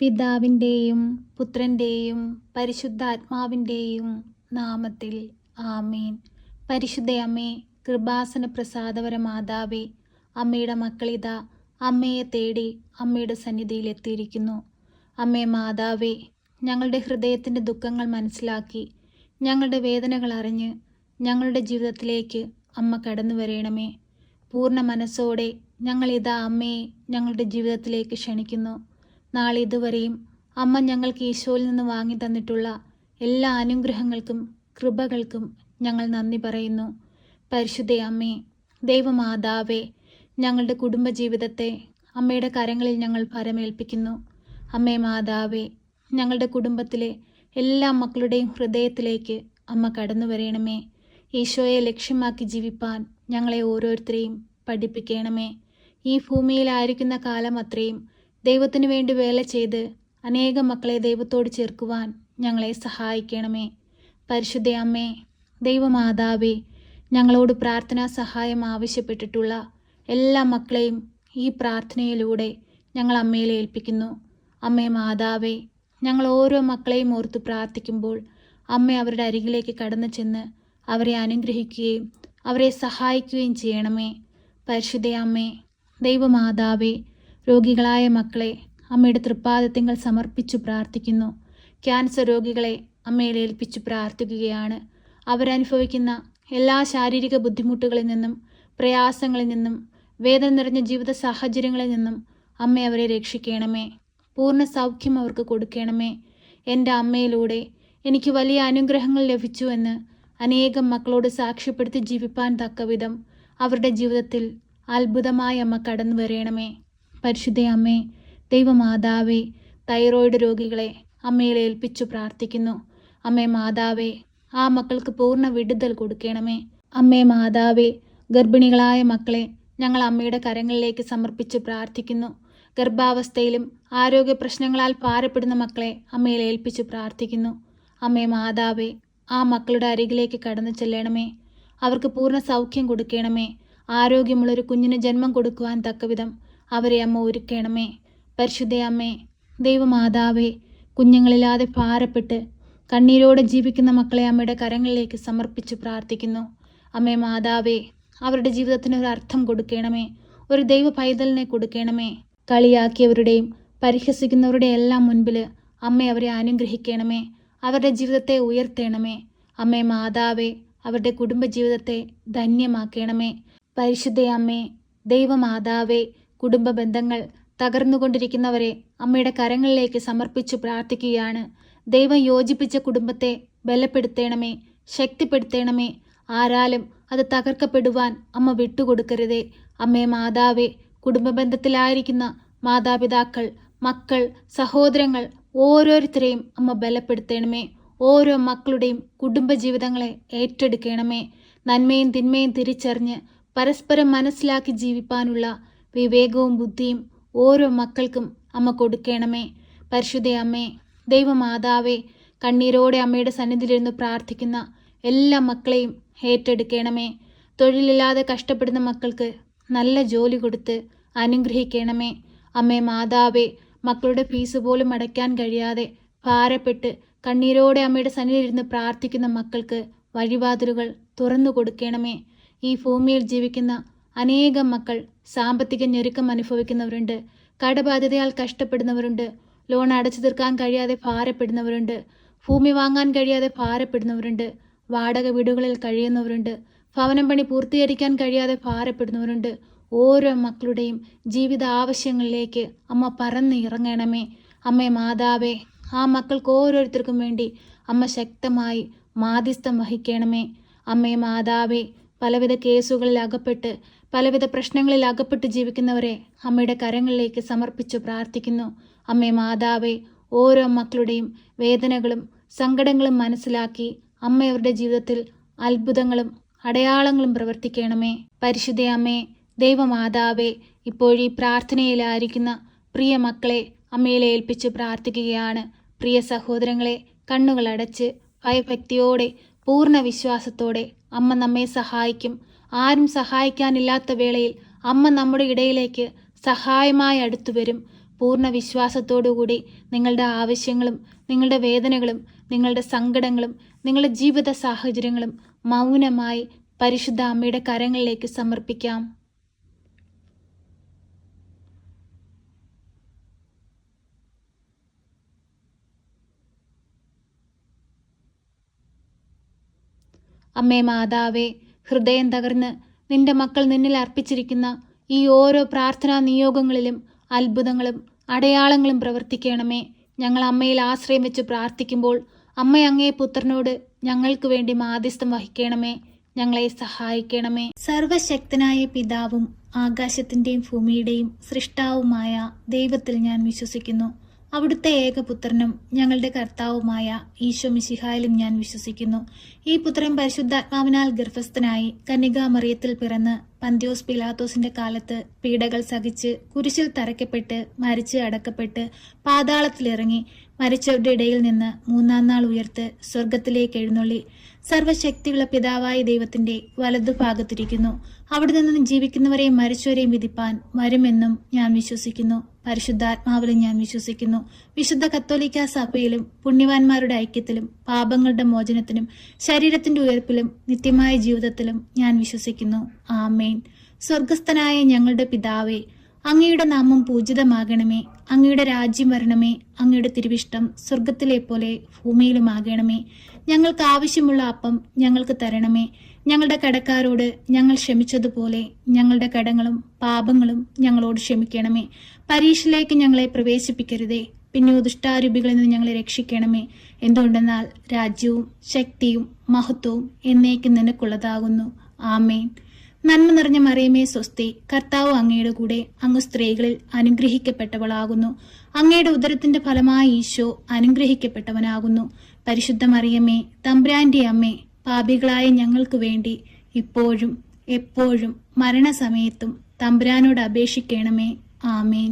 പിതാവിൻ്റെയും പുത്രൻ്റെയും പരിശുദ്ധാത്മാവിൻ്റെയും നാമത്തിൽ ആമേൻ. പരിശുദ്ധയമ്മേ, കൃപാസന പ്രസാദവര മാതാവേ, അമ്മയുടെ മക്കളിതാ അമ്മയെ തേടി അമ്മയുടെ സന്നിധിയിൽ എത്തിയിരിക്കുന്നു. അമ്മേ മാതാവേ, ഞങ്ങളുടെ ഹൃദയത്തിൻ്റെ ദുഃഖങ്ങൾ മനസ്സിലാക്കി ഞങ്ങളുടെ വേദനകൾ അറിഞ്ഞ് ഞങ്ങളുടെ ജീവിതത്തിലേക്ക് അമ്മ കടന്നു വരേണമേ. പൂർണ്ണ മനസ്സോടെ ഞങ്ങളിതാ അമ്മയെ ഞങ്ങളുടെ ജീവിതത്തിലേക്ക് ക്ഷണിക്കുന്നു. നാളെ ഇതുവരെയും അമ്മ ഞങ്ങൾക്ക് ഈശോയിൽ നിന്ന് വാങ്ങി തന്നിട്ടുള്ള എല്ലാ അനുഗ്രഹങ്ങൾക്കും കൃപകൾക്കും ഞങ്ങൾ നന്ദി പറയുന്നു. പരിശുദ്ധ അമ്മേ, ദൈവമാതാവേ, ഞങ്ങളുടെ കുടുംബജീവിതത്തെ അമ്മയുടെ കരങ്ങളിൽ ഞങ്ങൾ പരമേൽപ്പിക്കുന്നു. അമ്മേ മാതാവേ, ഞങ്ങളുടെ കുടുംബത്തിലെ എല്ലാ മക്കളുടെയും ഹൃദയത്തിലേക്ക് അമ്മ കടന്നു വരേണമേ. ഈശോയെ ലക്ഷ്യമാക്കി ജീവിപ്പാൻ ഞങ്ങളെ ഓരോരുത്തരെയും പഠിപ്പിക്കണമേ. ഈ ഭൂമിയിലായിരിക്കുന്ന കാലം അത്രയും ദൈവത്തിന് വേണ്ടി വേല ചെയ്ത് അനേകം മക്കളെ ദൈവത്തോട് ചേർക്കുവാൻ ഞങ്ങളെ സഹായിക്കണമേ. പരിശുദ്ധ അമ്മേ, ദൈവമാതാവേ, ഞങ്ങളോട് പ്രാർത്ഥനാ സഹായം ആവശ്യപ്പെട്ടിട്ടുള്ള എല്ലാ മക്കളെയും ഈ പ്രാർത്ഥനയിലൂടെ ഞങ്ങൾ അമ്മയിൽ ഏൽപ്പിക്കുന്നു. അമ്മേ മാതാവേ, ഞങ്ങൾ ഓരോ മക്കളെയും ഓർത്ത് പ്രാർത്ഥിക്കുമ്പോൾ അമ്മ അവരുടെ അരികിലേക്ക് കടന്നു ചെന്ന് അവരെ അനുഗ്രഹിക്കുകയും അവരെ സഹായിക്കുകയും ചെയ്യണമേ. പരിശുദ്ധ അമ്മേ, ദൈവമാതാവേ, രോഗികളായ മക്കളെ അമ്മയുടെ തൃപ്പാദത്തിങ്കൽ സമർപ്പിച്ചു പ്രാർത്ഥിക്കുന്നു. ക്യാൻസർ രോഗികളെ അമ്മയിൽ ഏൽപ്പിച്ചു പ്രാർത്ഥിക്കുകയാണ്. അവരനുഭവിക്കുന്ന എല്ലാ ശാരീരിക ബുദ്ധിമുട്ടുകളിൽ നിന്നും പ്രയാസങ്ങളിൽ നിന്നും വേദന നിറഞ്ഞ ജീവിത സാഹചര്യങ്ങളിൽ നിന്നും അമ്മ അവരെ രക്ഷിക്കണമേ. പൂർണ്ണ സൗഖ്യം അവർക്ക് കൊടുക്കണമേ. എൻ്റെ അമ്മയിലൂടെ എനിക്ക് വലിയ അനുഗ്രഹങ്ങൾ ലഭിച്ചു എന്ന് അനേകം മക്കളോട് സാക്ഷ്യപ്പെടുത്തി ജീവിപ്പാൻ തക്കവിധം അവരുടെ ജീവിതത്തിൽ അത്ഭുതമായ അമ്മ കടന്നു വരേണമേ. പരിശുദ്ധ അമ്മേ, ദൈവമാതാവേ, തൈറോയിഡ് രോഗികളെ അമ്മയിൽ ഏൽപ്പിച്ചു പ്രാർത്ഥിക്കുന്നു. അമ്മേ മാതാവേ, ആ മക്കൾക്ക് പൂർണ്ണ വിടുതൽ കൊടുക്കണമേ. അമ്മേ മാതാവേ, ഗർഭിണികളായ മക്കളെ ഞങ്ങൾ അമ്മയുടെ കരങ്ങളിലേക്ക് സമർപ്പിച്ച് പ്രാർത്ഥിക്കുന്നു. ഗർഭാവസ്ഥയിലും ആരോഗ്യ പ്രശ്നങ്ങളാൽ ഭാരപ്പെടുന്ന മക്കളെ അമ്മയിൽ ഏൽപ്പിച്ചു പ്രാർത്ഥിക്കുന്നു. അമ്മേ മാതാവേ, ആ മക്കളുടെ അരികിലേക്ക് കടന്നു ചെല്ലണമേ. അവർക്ക് പൂർണ്ണ സൗഖ്യം കൊടുക്കണമേ. ആരോഗ്യമുള്ളൊരു കുഞ്ഞിന് ജന്മം കൊടുക്കുവാൻ തക്കവിധം അവരെ അമ്മ ഒരുക്കണമേ. പരിശുദ്ധ അമ്മേ, ദൈവമാതാവേ, കുഞ്ഞുങ്ങളില്ലാതെ ഭാരപ്പെട്ട് കണ്ണീരോടെ ജീവിക്കുന്ന മക്കളെ അമ്മയുടെ കരങ്ങളിലേക്ക് സമർപ്പിച്ച് പ്രാർത്ഥിക്കുന്നു. അമ്മേ മാതാവേ, അവരുടെ ജീവിതത്തിന് ഒരു അർത്ഥം കൊടുക്കണമേ. ഒരു ദൈവ പൈതലിനെ കൊടുക്കണമേ. കളിയാക്കിയവരുടെയും പരിഹസിക്കുന്നവരുടെയും എല്ലാം മുൻപിൽ അമ്മ അവരെ അനുഗ്രഹിക്കണമേ. അവരുടെ ജീവിതത്തെ ഉയർത്തണമേ. അമ്മേ മാതാവേ, അവരുടെ കുടുംബജീവിതത്തെ ധന്യമാക്കണമേ. പരിശുദ്ധ അമ്മേ, ദൈവമാതാവേ, കുടുംബ ബന്ധങ്ങൾ തകർന്നുകൊണ്ടിരിക്കുന്നവരെ അമ്മയുടെ കരങ്ങളിലേക്ക് സമർപ്പിച്ചു പ്രാർത്ഥിക്കുകയാണ്. ദൈവം യോജിപ്പിച്ച കുടുംബത്തെ ബലപ്പെടുത്തണമേ, ശക്തിപ്പെടുത്തണമേ. ആരാലും അത് തകർക്കപ്പെടുവാൻ അമ്മ വിട്ടുകൊടുക്കരുതേ. അമ്മേ മാതാവേ, കുടുംബ ബന്ധത്തിലായിരിക്കുന്ന മാതാപിതാക്കൾ, മക്കൾ, സഹോദരങ്ങൾ ഓരോരുത്തരെയും അമ്മ ബലപ്പെടുത്തണമേ. ഓരോ മക്കളുടെയും കുടുംബജീവിതങ്ങളെ ഏറ്റെടുക്കണമേ. നന്മയും തിന്മയും തിരിച്ചറിഞ്ഞ് പരസ്പരം മനസ്സിലാക്കി ജീവിപ്പാനുള്ള വിവേകവും ബുദ്ധിയും ഓരോ മക്കൾക്കും അമ്മ കൊടുക്കണമേ. പരിശുദ്ധ അമ്മേ, ദൈവമാതാവേ, കണ്ണീരോടെ അമ്മയുടെ സന്നിധിയിലിരുന്ന് പ്രാർത്ഥിക്കുന്ന എല്ലാ മക്കളെയും ഏറ്റെടുക്കണമേ. തൊഴിലില്ലാതെ കഷ്ടപ്പെടുന്ന മക്കൾക്ക് നല്ല ജോലി കൊടുത്ത് അനുഗ്രഹിക്കണമേ. അമ്മേ മാതാവേ, മക്കളുടെ ഫീസ് പോലും അടയ്ക്കാൻ കഴിയാതെ ഭാരപ്പെട്ട് കണ്ണീരോടെ അമ്മയുടെ സന്നിധിയിലിരുന്ന് പ്രാർത്ഥിക്കുന്ന മക്കൾക്ക് വഴിവാതിലുകൾ തുറന്നു കൊടുക്കണമേ. ഈ ഭൂമിയിൽ ജീവിക്കുന്ന അനേകം മക്കൾ സാമ്പത്തിക ഞെരുക്കം അനുഭവിക്കുന്നവരുണ്ട്. കടബാധ്യതയാൽ കഷ്ടപ്പെടുന്നവരുണ്ട്. ലോൺ അടച്ചു തീർക്കാൻ കഴിയാതെ ഭാരപ്പെടുന്നവരുണ്ട്. ഭൂമി വാങ്ങാൻ കഴിയാതെ ഭാരപ്പെടുന്നവരുണ്ട്. വാടക വീടുകളിൽ കഴിയുന്നവരുണ്ട്. ഭവനം പണി പൂർത്തീകരിക്കാൻ കഴിയാതെ ഭാരപ്പെടുന്നവരുണ്ട്. ഓരോ മക്കളുടെയും ജീവിത ആവശ്യങ്ങളിലേക്ക് അമ്മ പറന്നിറങ്ങണമേ. അമ്മേ മാതാവേ, ആ മക്കൾക്ക് ഓരോരുത്തർക്കും വേണ്ടി അമ്മ ശക്തമായി മാധ്യസ്ഥം വഹിക്കണമേ. അമ്മേ മാതാവേ, പലവിധ കേസുകളിൽ അകപ്പെട്ട് പലവിധ പ്രശ്നങ്ങളിൽ അകപ്പെട്ട് ജീവിക്കുന്നവരെ അമ്മയുടെ കരങ്ങളിലേക്ക് സമർപ്പിച്ചു പ്രാർത്ഥിക്കുന്നു. അമ്മേ മാതാവേ, ഓരോ മക്കളുടെയും വേദനകളും സങ്കടങ്ങളും മനസ്സിലാക്കി അമ്മ അവരുടെ ജീവിതത്തിൽ അത്ഭുതങ്ങളും അടയാളങ്ങളും പ്രവർത്തിക്കണമേ. പരിശുദ്ധ അമ്മേ, ദൈവമാതാവേ, ഇപ്പോഴീ പ്രാർത്ഥനയിലായിരിക്കുന്ന പ്രിയ മക്കളെ അമ്മയിൽ ഏൽപ്പിച്ച് പ്രാർത്ഥിക്കുകയാണ്. പ്രിയ സഹോദരങ്ങളെ, കണ്ണുകളടച്ച് ഭയഭക്തിയോടെ പൂർണ്ണ വിശ്വാസത്തോടെ അമ്മ നമ്മെ സഹായിക്കും. ആരും സഹായിക്കാനില്ലാത്ത വേളയിൽ അമ്മ നമ്മുടെ ഇടയിലേക്ക് സഹായമായി അടുത്തു വരും. പൂർണ്ണ വിശ്വാസത്തോടുകൂടി നിങ്ങളുടെ ആവശ്യങ്ങളും നിങ്ങളുടെ വേദനകളും നിങ്ങളുടെ സങ്കടങ്ങളും നിങ്ങളുടെ ജീവിത സാഹചര്യങ്ങളും മൗനമായി പരിശുദ്ധ അമ്മയുടെ കരങ്ങളിലേക്ക് സമർപ്പിക്കാം. അമ്മേ മാതാവേ, ഹൃദയം തകർന്ന് നിന്റെ മക്കൾ നിന്നിൽ അർപ്പിച്ചിരിക്കുന്ന ഈ ഓരോ പ്രാർത്ഥനാ നിയോഗങ്ങളിലും അത്ഭുതങ്ങളും അടയാളങ്ങളും പ്രവർത്തിക്കണമേ. ഞങ്ങൾ അമ്മയിൽ ആശ്രയം വെച്ച് പ്രാർത്ഥിക്കുമ്പോൾ അമ്മ അങ്ങേ പുത്രനോട് ഞങ്ങൾക്ക് വേണ്ടി മാധ്യസ്ഥം വഹിക്കണമേ. ഞങ്ങളെ സഹായിക്കണമേ. സർവശക്തനായ പിതാവും ആകാശത്തിൻ്റെയും ഭൂമിയുടെയും സൃഷ്ടാവുമായ ദൈവത്തിൽ ഞാൻ വിശ്വസിക്കുന്നു. അവിടുത്തെ ഏകപുത്രനും ഞങ്ങളുടെ കർത്താവുമായ ഈശോ മിശിഹായിലും ഞാൻ വിശ്വസിക്കുന്നു. ഈ പുത്രൻ പരിശുദ്ധാത്മാവിനാൽ ഗർഭസ്ഥനായി കന്യകാമറിയത്തിൽ പിറന്ന് പന്ത്യോസ് പിലാത്തോസിന്റെ കാലത്ത് പീഡകൾ സഹിച്ച് കുരിശിൽ തറയ്ക്കപ്പെട്ട് മരിച്ച് അടക്കപ്പെട്ട് പാതാളത്തിലിറങ്ങി മരിച്ചവരുടെ ഇടയിൽ നിന്ന് മൂന്നാം നാൾ ഉയർത്ത് സ്വർഗത്തിലേക്ക് എഴുന്നള്ളി സർവശക്തിയുള്ള പിതാവായ ദൈവത്തിന്റെ വലതുഭാഗത്തിരിക്കുന്നു. അവിടെ നിന്ന് ജീവിക്കുന്നവരെയും മരിച്ചവരെയും വിധിപ്പാൻ വരുമെന്നും ഞാൻ വിശ്വസിക്കുന്നു. പരിശുദ്ധാത്മാവിലും ഞാൻ വിശ്വസിക്കുന്നു. വിശുദ്ധ കത്തോലിക്കാ സഭയിലും പുണ്യവാന്മാരുടെ ഐക്യത്തിലും പാപങ്ങളുടെ മോചനത്തിനും ശരീരത്തിന്റെ ഉയർപ്പിലും നിത്യമായ ജീവിതത്തിലും ഞാൻ വിശ്വസിക്കുന്നു. ആമേൻ. സ്വർഗസ്ഥനായ ഞങ്ങളുടെ പിതാവേ, അങ്ങയുടെ നാമം പൂജിതമാകണമേ. അങ്ങയുടെ രാജ്യം വരണമേ. അങ്ങയുടെ തിരുവിഷ്ടം സ്വർഗത്തിലെ പോലെ ഭൂമിയിലുമാകണമേ. ഞങ്ങൾക്ക് ആവശ്യമുള്ള അപ്പം ഞങ്ങൾക്ക് തരണമേ. ഞങ്ങളുടെ കടക്കാരോട് ഞങ്ങൾ ക്ഷമിച്ചതുപോലെ ഞങ്ങളുടെ കടങ്ങളും പാപങ്ങളും ഞങ്ങളോട് ക്ഷമിക്കണമേ. പരീക്ഷയിലേക്ക് ഞങ്ങളെ പ്രവേശിപ്പിക്കരുതേ, പിന്നെ ദുഷ്ടാരൂപികളിൽ നിന്ന് ഞങ്ങളെ രക്ഷിക്കണമേ. എന്തുകൊണ്ടെന്നാൽ രാജ്യവും ശക്തിയും മഹത്വവും എന്നേക്കും നിനക്കുള്ളതാകുന്നു. ആമേൻ. നന്മ നിറഞ്ഞ മറിയമേ സ്വസ്തി, കർത്താവ് അങ്ങയുടെ കൂടെ, അങ്ങ് സ്ത്രീകളിൽ അനുഗ്രഹിക്കപ്പെട്ടവളാകുന്നു. അങ്ങയുടെ ഉദരത്തിന്റെ ഫലമായ ഈശോ അനുഗ്രഹിക്കപ്പെട്ടവനാകുന്നു. പരിശുദ്ധ മറിയമേ, തമ്പുരാന്റെ അമ്മേ, പാപികളായ ഞങ്ങൾക്ക് വേണ്ടി ഇപ്പോഴും എപ്പോഴും മരണസമയത്തും തമ്പുരാനോട് അപേക്ഷിക്കണമേ. ആമേൻ.